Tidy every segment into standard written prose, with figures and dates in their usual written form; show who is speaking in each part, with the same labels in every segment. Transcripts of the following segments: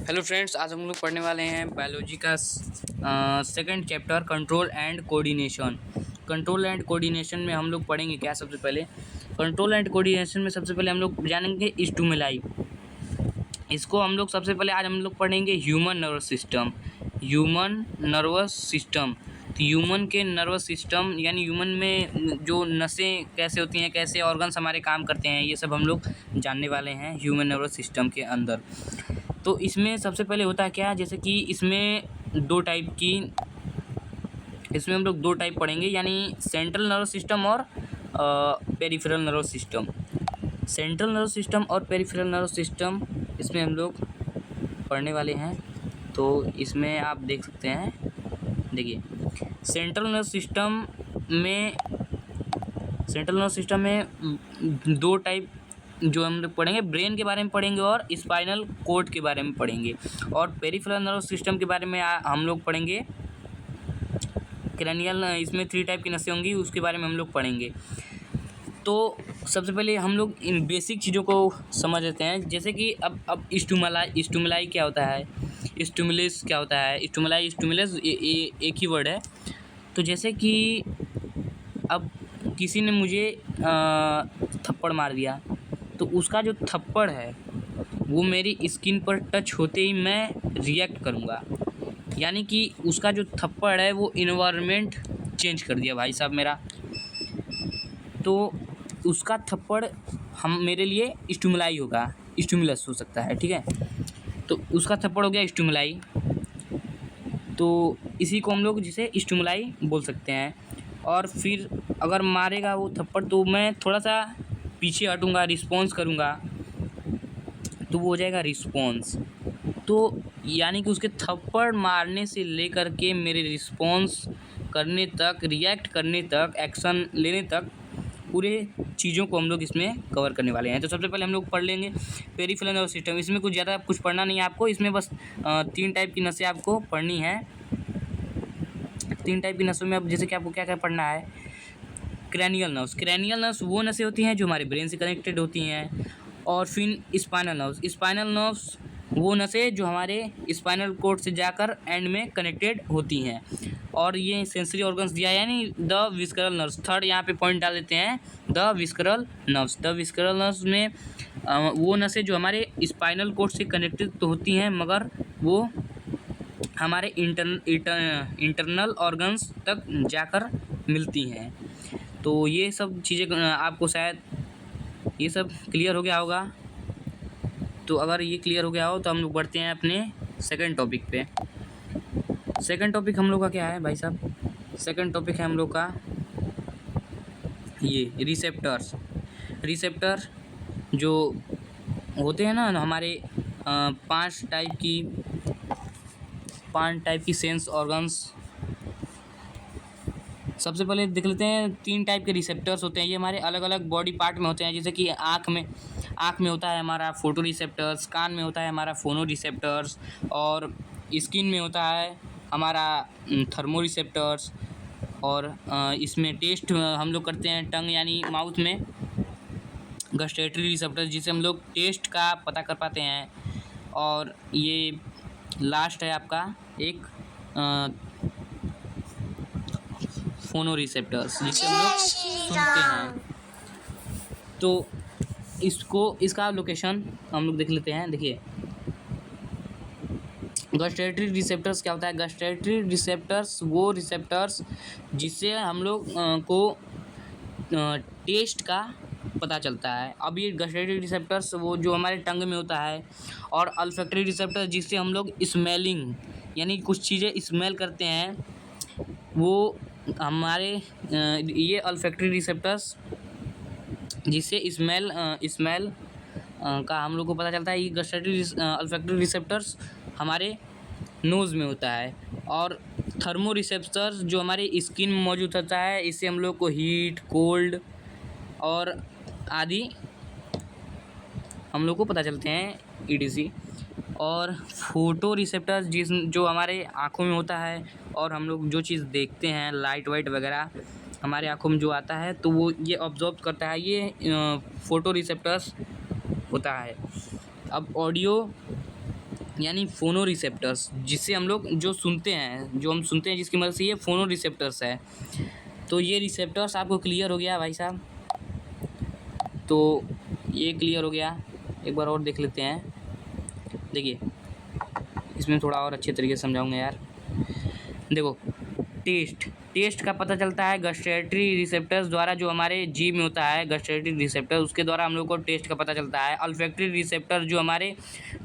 Speaker 1: Hello friends, आज हम लोग पढ़ने वाले हैं बायोलॉजी का second chapter control and coordination. Control and coordination में हम लोग पढ़ेंगे क्या? सबसे पहले कंट्रोल एंड कोऑर्डिनेशन में सबसे पहले हम लोग जानेंगे स्टिमुलाई। इसको हम लोग सबसे पहले आज हम लोग पढ़ेंगे human nervous system. Human nervous system तो ह्यूमन के नर्वस सिस्टम यानी ह्यूमन में जो नसें कैसे होती हैं, कैसे ऑर्गन्स हमारे काम करते हैं, ये सब हम लोग जानने वाले हैं ह्यूमन नर्वस सिस्टम के अंदर। तो इसमें सबसे पहले होता है क्या, जैसे कि इसमें हम लोग दो टाइप पढ़ेंगे, यानी सेंट्रल नर्वस सिस्टम और peripheral nervous system. Central nervous system और पेरिफेरल नर्वस सिस्टम इसमें हम लोग पढ़ने वाले हैं। तो इसमें आप देख सकते हैं, देखिए सेंट्रल नर्वस सिस्टम में दो टाइप जो हम लोग पढ़ेंगे, ब्रेन के बारे में पढ़ेंगे और स्पाइनल कोर्ड के बारे में पढ़ेंगे। और पेरिफेरल नर्वस सिस्टम के बारे में हम लोग पढ़ेंगे क्रैनियल, इसमें 3 टाइप की नसें होंगी, उसके बारे में हम लोग पढ़ेंगे। तो सबसे पहले हम लोग इन बेसिक चीज़ों को समझ लेते हैं, जैसे कि अब स्टिमुलाई क्या होता है, स्टिमुलस क्या होता है। स्टिमुलस एक ही वर्ड है। तो जैसे कि अब किसी ने मुझे थप्पड़ मार दिया, तो उसका जो थप्पड़ है वो मेरी स्किन पर टच होते ही मैं रिएक्ट करूँगा, यानी कि उसका जो थप्पड़ है वो इन्वायरमेंट चेंज कर दिया भाई साहब मेरा। तो उसका थप्पड़ मेरे लिए स्टिमुलाई होगा, स्टिमुलस हो सकता है, ठीक है। तो उसका थप्पड़ हो गया स्टिमुलाई, तो इसी को हम लोग जिसे स्टिमुलाई बोल सकते हैं। और फिर अगर मारेगा वो थप्पड़ तो मैं थोड़ा सा पीछे हटूँगा, रिस्पॉन्स करूँगा, तो वो हो जाएगा रिस्पॉन्स। तो यानी कि उसके थप्पड़ मारने से लेकर के मेरे रिस्पॉन्स करने तक, रिएक्ट करने तक, एक्शन लेने तक, पूरे चीज़ों को हम लोग इसमें कवर करने वाले हैं। तो सबसे पहले हम लोग पढ़ लेंगे पेरिफेरल नर्वस सिस्टम। इसमें कुछ ज़्यादा कुछ पढ़ना नहीं है आपको, इसमें बस 3 टाइप की नसें आपको पढ़नी है। 3 टाइप की नसों में अब जैसे कि आपको क्या क्या पढ़ना है, क्रैनियल नर्व्स वो नसें होती हैं जो हमारे ब्रेन से कनेक्टेड होती हैं। और फिर स्पाइनल नर्व्स वो नसें जो हमारे स्पाइनल कोर्ड से जाकर एंड में कनेक्टेड होती हैं। और ये सेंसरी ऑर्गन्स दिया है, यानी द विस्करल नर्व्स। थर्ड यहाँ पे पॉइंट डाल देते हैं, द विस्करल नर्व्स में वो नसें जो हमारे स्पाइनल कोर्ड से कनेक्टेड तो होती हैं, मगर वो हमारे इंटरनल ऑर्गन्स तक जाकर मिलती हैं। तो ये सब चीज़ें आपको शायद ये सब क्लियर हो गया होगा। तो अगर ये क्लियर हो गया हो तो हम लोग बढ़ते हैं अपने सेकंड टॉपिक पे। सेकंड टॉपिक हम लोग का क्या है भाई साहब? सेकंड टॉपिक है हम लोग का ये रिसेप्टर जो होते हैं ना हमारे 5 टाइप की सेंस ऑर्गन्स। सबसे पहले देख लेते हैं, 3 टाइप के रिसेप्टर्स होते हैं, ये हमारे अलग अलग बॉडी पार्ट में होते हैं। जैसे कि आँख में होता है हमारा फोटो रिसेप्टर्स, कान में होता है हमारा फोनो रिसेप्टर्स, और स्किन में होता है हमारा थर्मो रिसेप्टर्स। और इसमें टेस्ट हम लोग करते हैं टंग यानी माउथ में गस्टेटरी रिसेप्टर्स, जिससे हम लोग टेस्ट का पता कर पाते हैं। और ये लास्ट है आपका एक फोनो रिसेप्टर्स, जिससे हम लोग सुनते हैं। तो इसका लोकेशन हम लोग देख लेते हैं। देखिए गस्टेटरी रिसेप्टर्स क्या होता है? गस्टेटरी रिसेप्टर्स वो रिसेप्टर्स जिससे हम लोग को टेस्ट का पता चलता है। अब ये गस्टेटरी रिसेप्टर्स वो जो हमारे टंग में होता है। और अल्फैक्टरी रिसेप्टर्स जिससे हम लोग स्मेलिंग यानी कुछ चीज़ें स्मेल करते हैं, वो हमारे ये अल्फैक्टरी रिसेप्टर्स जिससे स्मेल का हम लोग को पता चलता है। ये गस्टेटरी अल्फैक्टरी रिसेप्टर्स हमारे नोज़ में होता है। और थर्मो रिसेप्टर्स जो हमारे स्किन में मौजूद होता है, इससे हम लोग को हीट, कोल्ड और आदि हम लोग को पता चलते हैं, ईटीसी। और फोटो रिसेप्टर्स जो हमारे आँखों में होता है, और हम लोग जो चीज़ देखते हैं लाइट वाइट वगैरह हमारे आँखों में जो आता है, तो वो ये ऑब्जर्व करता है, ये फोटो रिसेप्टर्स होता है। अब ऑडियो यानी फोनो रिसेप्टर्स, जिससे हम लोग जो सुनते हैं, जो हम सुनते हैं जिसकी मदद से, ये फोनो रिसेप्टर्स है। तो ये रिसेप्टर्स आपको क्लियर हो गया भाई साहब? तो ये क्लियर हो गया। एक बार और देख लेते हैं। देखिए, इसमें थोड़ा और अच्छे तरीके से समझाऊंगा यार। देखो, टेस्ट का पता चलता है गस्टेटरी रिसेप्टर्स द्वारा, जो हमारे जीभ में होता है गस्टेटरी रिसेप्टर, उसके द्वारा हम लोग को टेस्ट का पता चलता है। अल्फैक्टरी रिसेप्टर जो हमारे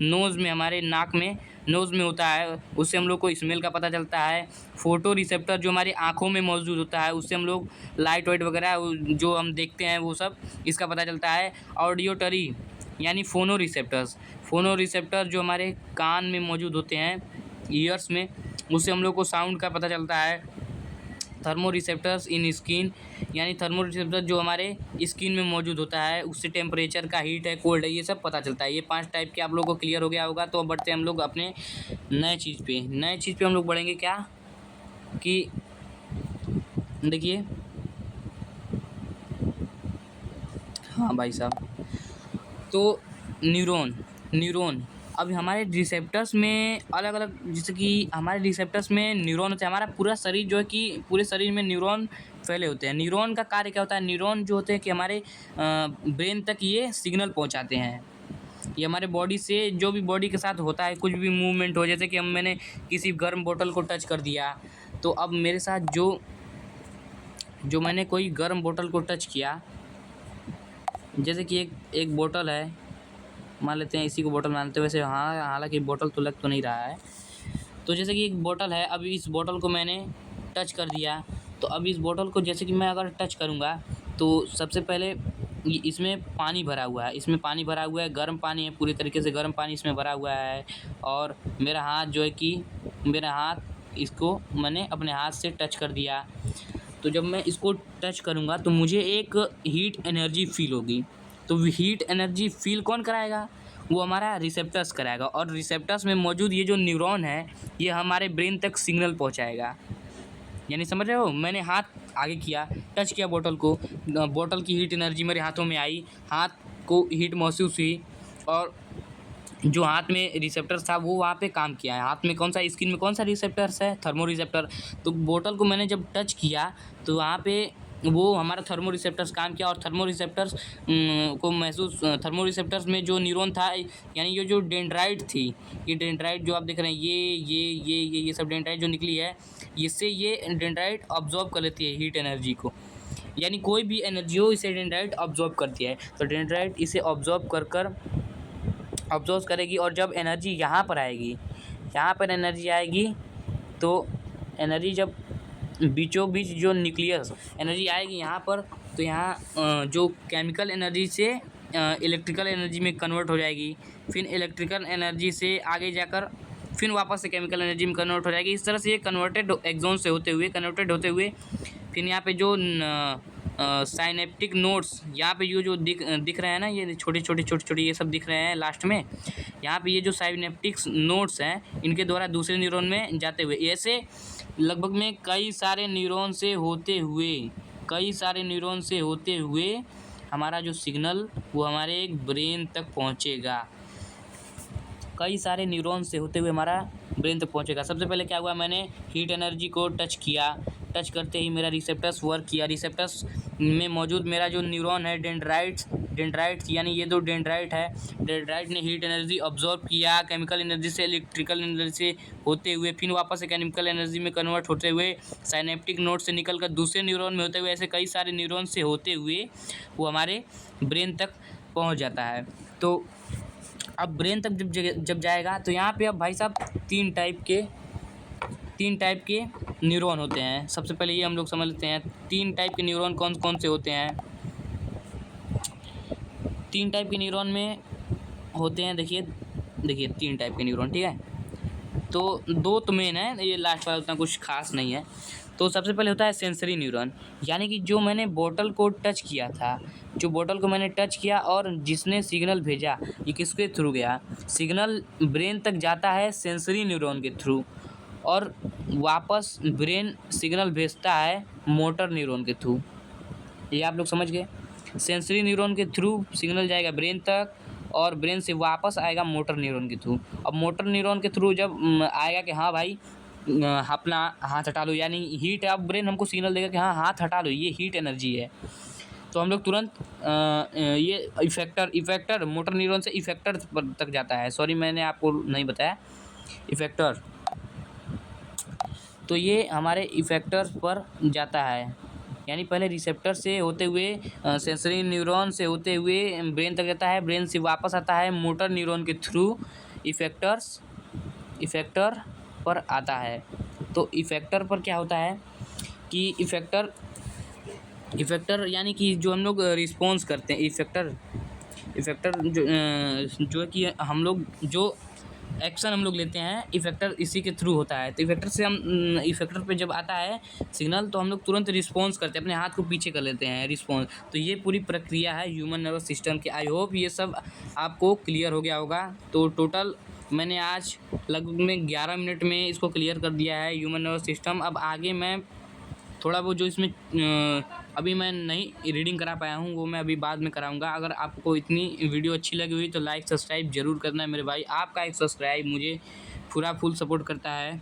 Speaker 1: नोज़ में, हमारे नाक में, नोज़ में होता है, उससे हम लोग को स्मेल का पता चलता है। फोटो रिसेप्टर जो हमारी आँखों में मौजूद होता है, उससे हम लोग लाइट वाइट वगैरह जो हम देखते हैं वो सब, इसका पता चलता है। ऑडियोटरी यानी फोनो रिसेप्टर जो हमारे कान में मौजूद होते हैं, ईयर्स में, उससे हम लोग को साउंड का पता चलता है। थर्मो रिसेप्टर्स इन स्किन, यानी थर्मो रिसेप्टर जो हमारे स्किन में मौजूद होता है, उससे टेम्परेचर का, हीट है, कोल्ड है, ये सब पता चलता है। ये 5 टाइप के आप लोगों को क्लियर हो गया होगा। तो अब बढ़ते हैं हम लोग अपने नए चीज़ पे हम लोग बढ़ेंगे क्या कि देखिए, हाँ भाई साहब, तो न्यूरॉन अब हमारे रिसेप्टर्स में अलग अलग, जैसे कि हमारे रिसेप्टर्स में न्यूरॉन होते हैं। हमारा पूरा शरीर जो है कि पूरे शरीर में न्यूरॉन फैले होते हैं। न्यूरॉन का कार्य क्या होता है? न्यूरॉन जो होते हैं कि हमारे ब्रेन तक ये सिग्नल पहुंचाते हैं। ये हमारे बॉडी से, जो भी बॉडी के साथ होता है, कुछ भी मूवमेंट हो, जैसे कि मैंने किसी गर्म बोतल को टच कर दिया, तो अब मेरे साथ जो मैंने कोई गर्म बोतल को टच किया, जैसे कि एक बोतल है, मान लेते हैं इसी को बोतल मानते हैं। वैसे हाँ, हालांकि बोतल तो लग तो नहीं रहा है। तो जैसे कि एक बोतल है, अभी इस बोतल को मैंने टच कर दिया, तो अब इस बोतल को जैसे कि मैं अगर टच करूँगा, तो सबसे पहले इसमें पानी भरा हुआ है, गर्म पानी है, पूरी तरीके से गर्म पानी इसमें भरा हुआ है। और मेरा हाथ जो है कि इसको मैंने अपने हाथ से टच कर दिया। तो जब मैं इसको टच करूँगा तो मुझे एक हीट एनर्जी फील होगी। तो हीट एनर्जी फील कौन कराएगा? वो हमारा रिसेप्टर्स कराएगा। और रिसेप्टर्स में मौजूद ये जो न्यूरॉन है, ये हमारे ब्रेन तक सिग्नल पहुंचाएगा। यानी समझ रहे हो, मैंने हाथ आगे किया, टच किया बोतल को, बोतल की हीट एनर्जी मेरे हाथों में आई, हाथ को हीट महसूस हुई, और जो हाथ में रिसेप्टर्स था वो वहाँ पे काम किया है। हाथ में कौन सा, स्किन में कौन सा रिसेप्टर्स है? Thermo receptor. तो बोतल को मैंने जब टच किया तो वहाँ पे वो हमारा थर्मो रिसेप्टर्स काम किया, और थर्मो रिसेप्टर्स थर्मो रिसेप्टर्स में जो न्यूरॉन था, यानी ये जो डेंड्राइट थी, ये डेंड्राइट जो आप देख रहे हैं, ये सब डेंड्राइट जो निकली है, इससे ये डेंड्राइट ऑब्जॉर्व कर लेती है हीट एनर्जी को। यानी कोई भी एनर्जी हो, इसे डेंड्राइट ऑब्जॉर्व करती है। तो डेंड्राइट इसे ऑब्जॉर्व करेगी, और जब एनर्जी यहाँ पर आएगी, तो एनर्जी जब बीचों बीच जो न्यूक्लियस एनर्जी आएगी यहाँ पर, तो यहाँ जो केमिकल एनर्जी से इलेक्ट्रिकल एनर्जी में कन्वर्ट हो जाएगी। फिर इलेक्ट्रिकल एनर्जी से आगे जाकर फिर वापस से केमिकल एनर्जी में कन्वर्ट हो जाएगी। इस तरह से ये एक्सॉन से कन्वर्टेड होते हुए फिर यहाँ पे जो साइनेप्टिक नोड्स, यहाँ पे ये जो दिख रहे हैं ना, ये छोटे ये सब दिख रहे हैं लास्ट में, यहाँ पे ये जो साइनेप्टिक नोड्स हैं, इनके द्वारा दूसरे न्यूरॉन में जाते हुए, ऐसे लगभग में कई सारे न्यूरॉन से होते हुए हमारा जो सिग्नल वो हमारे ब्रेन तक पहुँचेगा। कई सारे न्यूरॉन से होते हुए हमारा ब्रेन तक पहुँचेगा। सबसे पहले क्या हुआ, मैंने हीट एनर्जी को टच किया, टच करते ही मेरा रिसेप्टर्स वर्क किया। रिसेप्टर्स में मौजूद मेरा जो न्यूरॉन है डेंड्राइट्स, यानी ये दो डेंड्राइट है, डेंड्राइट ने हीट एनर्जी ऑब्जॉर्व किया, केमिकल एनर्जी से इलेक्ट्रिकल एनर्जी से होते हुए फिर वापस से केमिकल एनर्जी में कन्वर्ट होते हुए साइनेप्टिक नोड से निकलकर दूसरे न्यूरॉन में होते हुए, ऐसे कई सारे न्यूरॉन से होते हुए वो हमारे ब्रेन तक पहुँच जाता है। तो अब ब्रेन तक जब जाएगा, तो यहाँ पे अब भाई साहब तीन टाइप के न्यूरॉन होते हैं। सबसे पहले ये हम लोग समझ लेते हैं, 3 टाइप के न्यूरॉन कौन कौन से होते हैं। 3 टाइप के न्यूरॉन में होते हैं, देखिए 3 टाइप के न्यूरॉन, ठीक है। तो 2 तो मेन है, ये लास्ट वाला उतना कुछ खास नहीं है। तो सबसे पहले होता है सेंसरी न्यूरॉन, यानी कि जो मैंने बोतल को मैंने टच किया और जिसने सिग्नल भेजा, ये किसके थ्रू गया? सिग्नल ब्रेन तक जाता है सेंसरी न्यूरॉन के थ्रू, और वापस ब्रेन सिग्नल भेजता है मोटर न्यूरॉन के थ्रू। ये आप लोग समझ गए। सेंसरी न्यूरॉन के थ्रू सिग्नल जाएगा ब्रेन तक, और ब्रेन से वापस आएगा मोटर न्यूरॉन के थ्रू। अब मोटर न्यूरॉन के थ्रू जब आएगा कि हाँ भाई अपना हाथ हटा लो, यानी हीट, अब ब्रेन हमको सिग्नल देगा कि हाँ हाथ हटा लो, ये हीट एनर्जी है। तो हम लोग तुरंत ये इफेक्टर मोटर न्यूरॉन से इफेक्टर तक जाता है। सॉरी मैंने आपको नहीं बताया, इफेक्टर। तो ये हमारे इफेक्टर पर जाता है, यानी पहले रिसेप्टर से होते हुए सेंसरी न्यूरॉन से होते हुए ब्रेन तक जाता है, ब्रेन से वापस आता है मोटर न्यूरॉन के थ्रू इफेक्टर पर आता है। तो इफेक्टर पर क्या होता है कि इफेक्टर यानी कि जो हम लोग रिस्पॉन्स करते हैं, इफेक्टर जो कि हम लोग जो एक्शन हम लोग लेते हैं, इफेक्टर इसी के थ्रू होता है। तो इफेक्टर पे जब आता है सिग्नल तो हम लोग तुरंत रिस्पॉन्स करते हैं, अपने हाथ को पीछे कर लेते हैं रिस्पॉन्स। तो ये पूरी प्रक्रिया है ह्यूमन नर्वस सिस्टम की। आई होप ये सब आपको क्लियर हो गया होगा। तो टोटल मैंने आज लगभग में 11 मिनट में इसको क्लियर कर दिया है ह्यूमन नर्वस सिस्टम। अब आगे मैं थोड़ा वो जो इसमें अभी मैं नहीं रीडिंग करा पाया हूँ वो मैं अभी बाद में कराऊंगा। अगर आपको इतनी वीडियो अच्छी लगी हुई तो लाइक सब्सक्राइब जरूर करना है मेरे भाई। आपका एक सब्सक्राइब मुझे पूरा फुल सपोर्ट करता है।